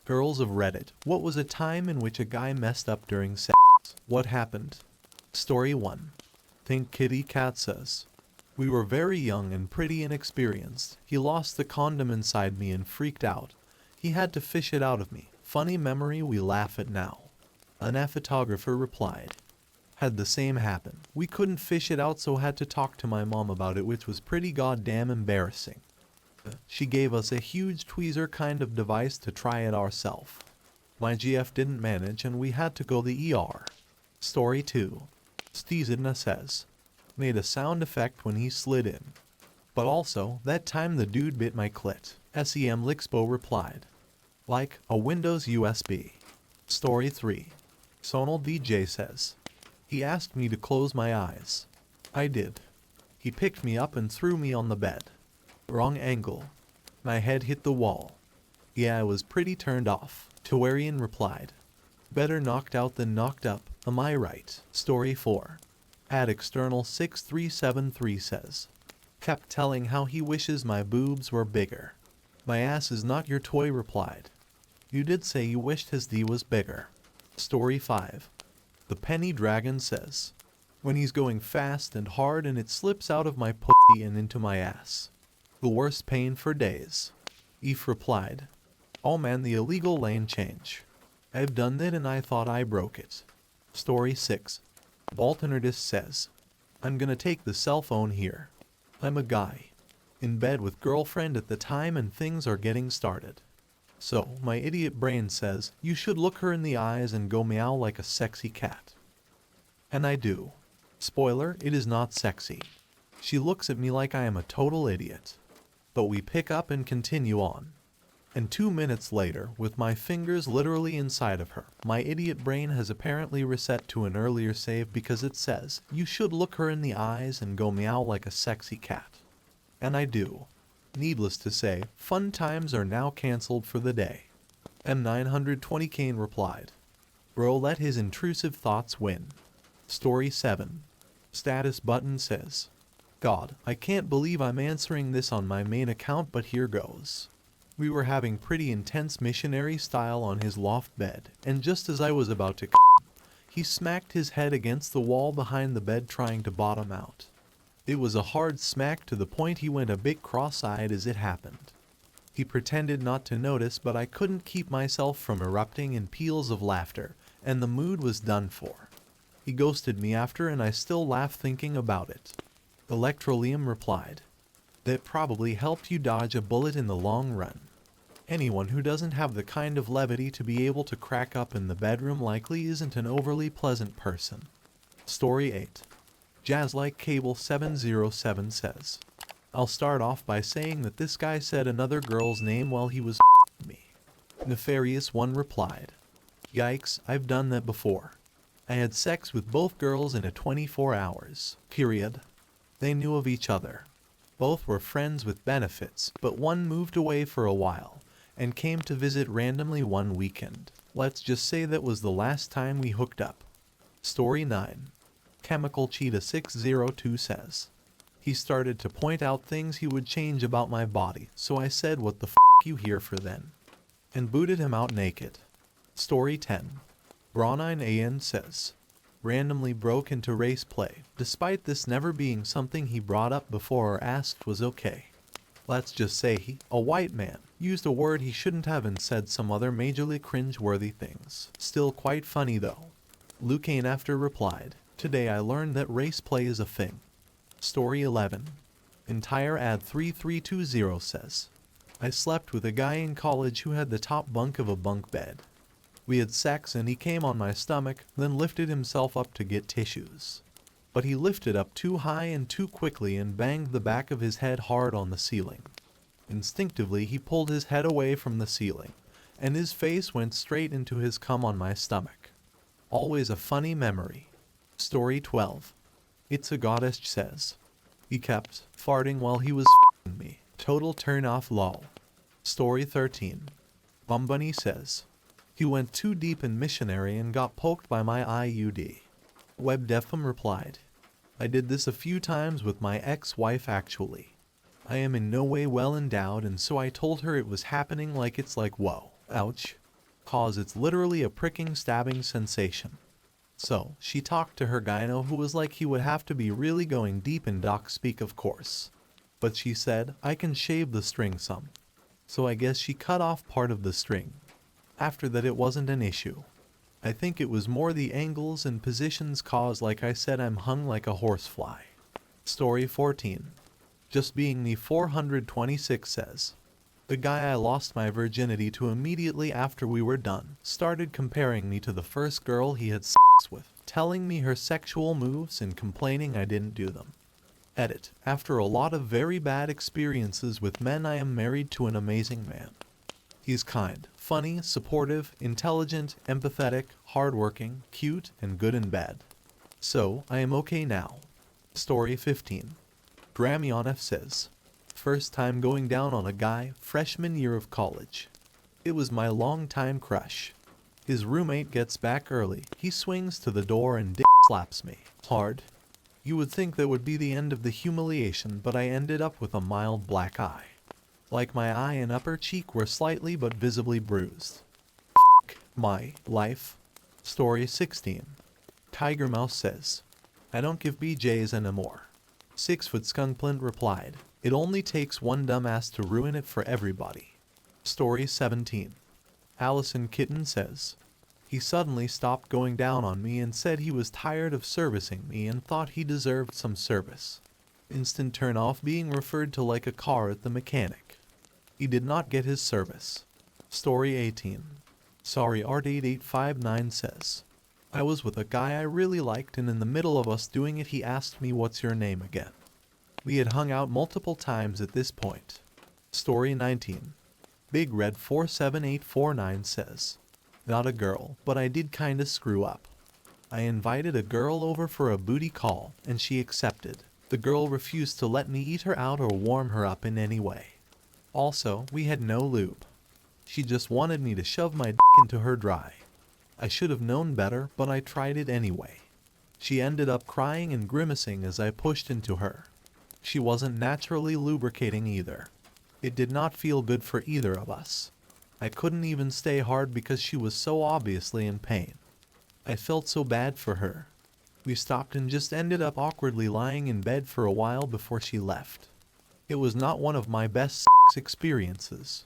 Girls of Reddit, what was a time in which a guy messed up during sex? What happened? Story 1. Think Kitty Cat says. We were very young and pretty inexperienced. He lost the condom inside me and freaked out. He had to fish it out of me. Funny memory, we laugh at now. An photographer replied. Had the same happen. We couldn't fish it out, so had to talk to my mom about it, which was pretty goddamn embarrassing. She gave us a huge tweezer kind of device to try it ourselves. My GF didn't manage and we had to go the ER. Story 2. Steezidna says. Made a sound effect when he slid in. But also, that time the dude bit my clit. SEM Lixbo replied. Like a Windows USB. Story 3. Sonal DJ says. He asked me to close my eyes. I did. He picked me up and threw me on the bed. Wrong angle. My head hit the wall. Yeah, I was pretty turned off. Tawarian replied. Better knocked out than knocked up, am I right? Story 4. External 6373 says. Kept telling how he wishes my boobs were bigger. My ass is not your toy replied. You did say you wished his D was bigger. Story 5. The Penny Dragon says. When he's going fast and hard and it slips out of my pussy and into my ass. The worst pain for days. Eve replied. Oh man, the illegal lane change. I've done that and I thought I broke it. Story 6. Alternatist says. I'm gonna take the cell phone here. I'm a guy. In bed with girlfriend at the time and things are getting started. So, my idiot brain says, you should look her in the eyes and go meow like a sexy cat. And I do. Spoiler, it is not sexy. She looks at me like I am a total idiot. But we pick up and continue on. And 2 minutes later, with my fingers literally inside of her, my idiot brain has apparently reset to an earlier save because it says, you should look her in the eyes and go meow like a sexy cat. And I do. Needless to say, fun times are now cancelled for the day. M920 Kane replied. Bro let his intrusive thoughts win. Story 7. Status button says. God, I can't believe I'm answering this on my main account, but here goes. We were having pretty intense missionary style on his loft bed, and just as I was about to he smacked his head against the wall behind the bed trying to bottom out. It was a hard smack to the point he went a bit cross-eyed as it happened. He pretended not to notice, but I couldn't keep myself from erupting in peals of laughter, and the mood was done for. He ghosted me after and I still laugh thinking about it. Electroleum replied. That probably helped you dodge a bullet in the long run. Anyone who doesn't have the kind of levity to be able to crack up in the bedroom likely isn't an overly pleasant person. Story 8. Jazzlike Cable 707 says. I'll start off by saying that this guy said another girl's name while he was me. Nefarious One replied. Yikes, I've done that before. I had sex with both girls in a 24 hours period. They knew of each other. Both were friends with benefits, but one moved away for a while, and came to visit randomly one weekend. Let's just say that was the last time we hooked up. Story 9. Chemical Cheetah 602 says. He started to point out things he would change about my body, so I said what the f*** you here for then? And booted him out naked. Story 10. Bronine AN says. Randomly broke into race play, despite this never being something he brought up before or asked was okay. Let's just say he, a white man, used a word he shouldn't have and said some other majorly cringe-worthy things. Still quite funny though. Lucane after replied, today I learned that race play is a thing. Story 11. Entire ad 3320 says. I slept with a guy in college who had the top bunk of a bunk bed. We had sex and he came on my stomach, then lifted himself up to get tissues. But he lifted up too high and too quickly and banged the back of his head hard on the ceiling. Instinctively he pulled his head away from the ceiling, and his face went straight into his cum on my stomach. Always a funny memory. Story 12. It's a goddess says. He kept farting while he was f***ing me. Total turn off lol. Story 13. Bumbunny says. He went too deep in missionary and got poked by my IUD. WebDefum replied. I did this a few times with my ex-wife actually. I am in no way well endowed and so I told her it was happening like it's like whoa. Ouch. cause it's literally a pricking stabbing sensation. So, she talked to her gyno who was like he would have to be really going deep in doc speak of course. But she said, I can shave the string some. So I guess she cut off part of the string. After that it wasn't an issue. I think it was more the angles and positions cause like I said I'm hung like a horsefly. Story 14. Just being me 426 says. The guy I lost my virginity to immediately after we were done started comparing me to the first girl he had sex with, telling me her sexual moves and complaining I didn't do them. Edit. After a lot of very bad experiences with men, I am married to an amazing man. He's kind, funny, supportive, intelligent, empathetic, hardworking, cute, and good in bed. So, I am okay now. Story 15. Dramionf says. First time going down on a guy, freshman year of college. It was my longtime crush. His roommate gets back early, he swings to the door and slaps me. Hard. You would think that would be the end of the humiliation, but I ended up with a mild black eye. Like my eye and upper cheek were slightly but visibly bruised. My life. Story 16. Tiger Mouse says. I don't give BJs anymore. 6-foot Skunkplint replied. It only takes one dumbass to ruin it for everybody. Story 17. Allison Kitten says. He suddenly stopped going down on me and said he was tired of servicing me and thought he deserved some service. Instant turn off being referred to like a car at the mechanic. He did not get his service. Story 18. Sorry Art8859 says. I was with a guy I really liked and in the middle of us doing it he asked me what's your name again. We had hung out multiple times at this point. Story 19. Big Red 47849 says. Not a girl, but I did kinda screw up. I invited a girl over for a booty call, and she accepted. The girl refused to let me eat her out or warm her up in any way. Also, we had no lube. She just wanted me to shove my dick into her dry. I should have known better, but I tried it anyway. She ended up crying and grimacing as I pushed into her. She wasn't naturally lubricating either. It did not feel good for either of us. I couldn't even stay hard because she was so obviously in pain. I felt so bad for her. We stopped and just ended up awkwardly lying in bed for a while before she left. It was not one of my best sex experiences.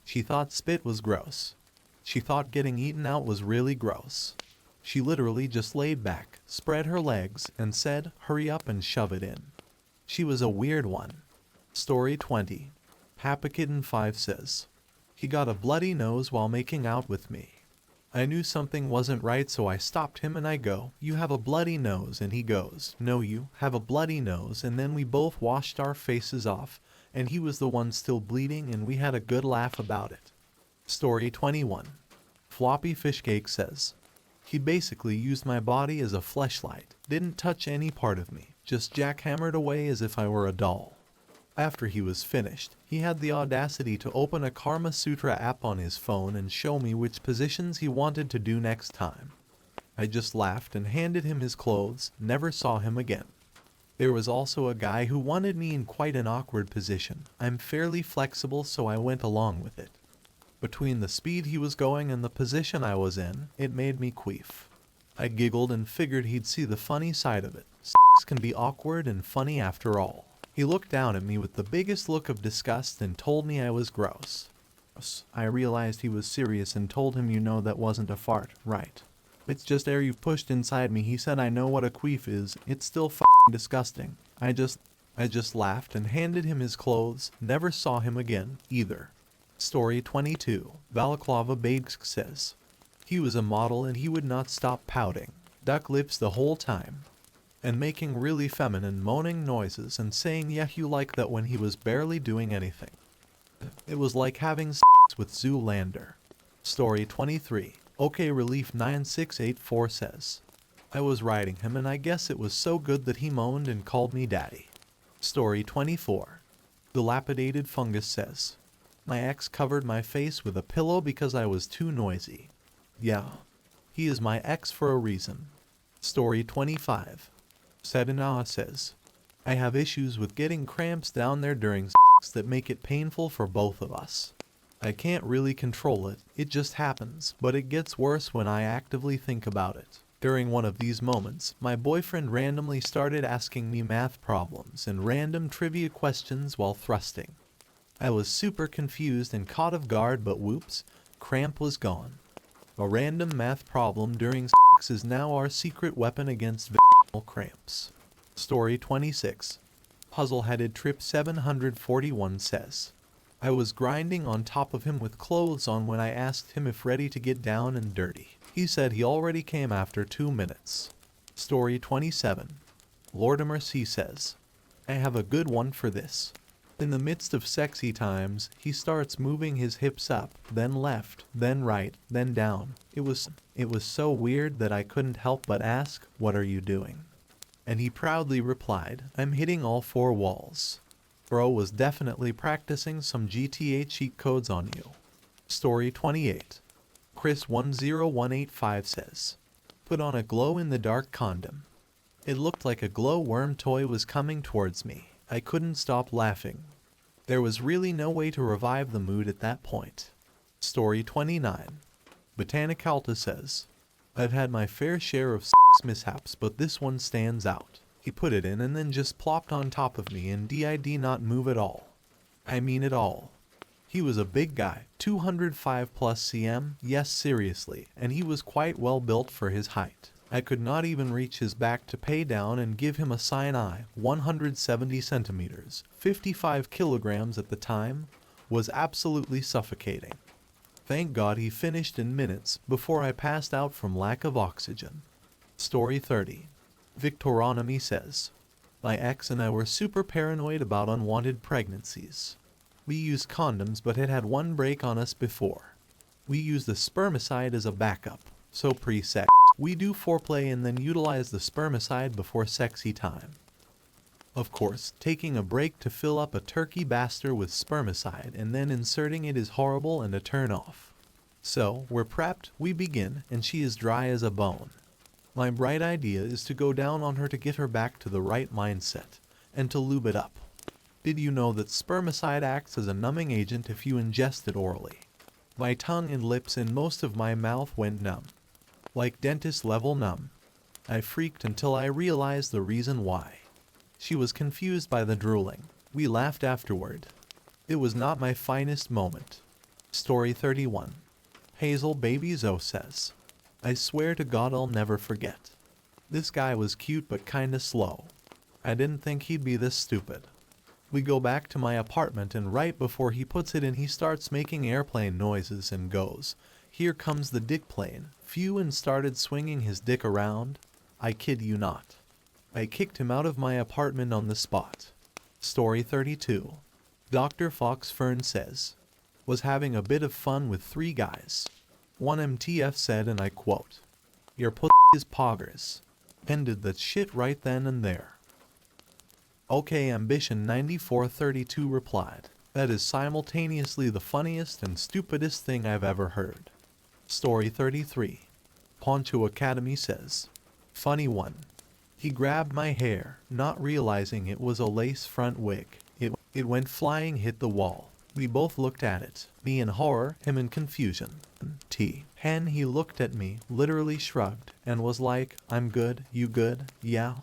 She thought spit was gross. She thought getting eaten out was really gross. She literally just laid back, spread her legs, and said, hurry up and shove it in. She was a weird one. Story 20. Happakitten5 says. He got a bloody nose while making out with me. I knew something wasn't right, so I stopped him and I go, you have a bloody nose, and he goes, no you have a bloody nose, and then we both washed our faces off, and he was the one still bleeding and we had a good laugh about it. Story 21. Floppy Fishcake says. He basically used my body as a fleshlight, didn't touch any part of me, just jackhammered away as if I were a doll. After he was finished, he had the audacity to open a Karma Sutra app on his phone and show me which positions he wanted to do next time. I just laughed and handed him his clothes, never saw him again. There was also a guy who wanted me in quite an awkward position. I'm fairly flexible, so I went along with it. Between the speed he was going and the position I was in, it made me queef. I giggled and figured he'd see the funny side of it. Sex can be awkward and funny after all. He looked down at me with the biggest look of disgust and told me I was gross. I realized he was serious and told him, you know that wasn't a fart, right? It's just air you pushed inside me. He said I know what a queef is. It's still f***ing disgusting. I just laughed and handed him his clothes, never saw him again, either. Story 22. Balaclava Babes says. He was a model and he would not stop pouting. Duck lips the whole time. And making really feminine moaning noises and saying yeah you like that when he was barely doing anything. It was like having sex with Zoolander. Story 23. OK Relief 9684 says. I was riding him and I guess it was so good that he moaned and called me daddy. Story 24. Dilapidated Fungus says. My ex covered my face with a pillow because I was too noisy. Yeah. He is my ex for a reason. Story 25. Sedina says. I have issues with getting cramps down there during sex that make it painful for both of us. I can't really control it, it just happens, but it gets worse when I actively think about it. During one of these moments, my boyfriend randomly started asking me math problems and random trivia questions while thrusting. I was super confused and caught off guard, but whoops, cramp was gone. A random math problem during sex is now our secret weapon against vaginal cramps. Story 26. Puzzle-headed Trip 741 says, I was grinding on top of him with clothes on when I asked him if ready to get down and dirty. He said he already came after 2 minutes. Story 27. Lortimer C says, I have a good one for this. In the midst of sexy times, he starts moving his hips up, then left, then right, then down. It was so weird that I couldn't help but ask, what are you doing? And he proudly replied, I'm hitting all 4 walls. Bro was definitely practicing some GTA cheat codes on you. Story 28. Chris10185 says, put on a glow-in-the-dark condom. It looked like a glow-worm toy was coming towards me. I couldn't stop laughing. There was really no way to revive the mood at that point. Story 29. Botanicalta says, I've had my fair share of sex mishaps, but this one stands out. He put it in and then just plopped on top of me and did not move at all. I mean at all. He was a big guy, 205 plus cm, yes seriously, and he was quite well built for his height. I could not even reach his back to pay down and give him a sign. 170 centimeters, 55 kilograms at the time, was absolutely suffocating. Thank God he finished in minutes before I passed out from lack of oxygen. Story 30. Victoronomy says, my ex and I were super paranoid about unwanted pregnancies. We used condoms, but had one break on us before. We used the spermicide as a backup, so pre-sex, we do foreplay and then utilize the spermicide before sexy time. Of course, taking a break to fill up a turkey baster with spermicide and then inserting it is horrible and a turn off. So, we're prepped, we begin, and she is dry as a bone. My bright idea is to go down on her to get her back to the right mindset, and to lube it up. Did you know that spermicide acts as a numbing agent if you ingest it orally? My tongue and lips and most of my mouth went numb. Like dentist level numb. I freaked until I realized the reason why. She was confused by the drooling. We laughed afterward. It was not my finest moment. Story 31. Hazel Baby Zoe says, I swear to God I'll never forget. This guy was cute but kinda slow. I didn't think he'd be this stupid. We go back to my apartment and right before he puts it in he starts making airplane noises and goes, here comes the dick plane, phew, and started swinging his dick around. I kid you not. I kicked him out of my apartment on the spot. Story 32. Dr. Fox Fern says, was having a bit of fun with 3 guys. One MTF said, and I quote, your pussy is poggers. Ended that shit right then and there. OK Ambition 9432 replied, that is simultaneously the funniest and stupidest thing I've ever heard. Story 33. Poncho Academy says, funny one. He grabbed my hair, not realizing it was a lace front wig. It went flying, hit the wall. We both looked at it, me in horror, him in confusion. Hen he looked at me, literally shrugged, and was like, I'm good, you good? Yeah,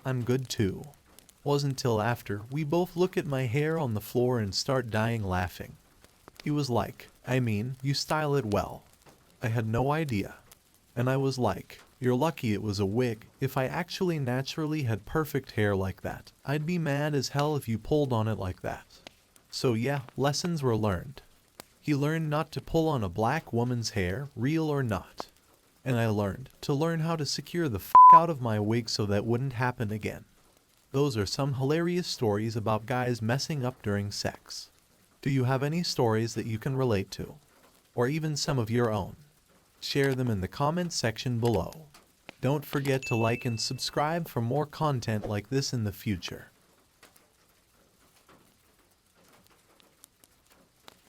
I'm good too. Wasn't till after we both look at my hair on the floor and start dying laughing. He was like, I mean, you style it well. I had no idea. And I was like, you're lucky it was a wig. If I actually naturally had perfect hair like that, I'd be mad as hell if you pulled on it like that. So yeah, lessons were learned. He learned not to pull on a black woman's hair, real or not. And I learned to learn how to secure the f*** out of my wig so that wouldn't happen again. Those are some hilarious stories about guys messing up during sex. Do you have any stories that you can relate to? Or even some of your own? Share them in the comments section below. Don't forget to like and subscribe for more content like this in the future.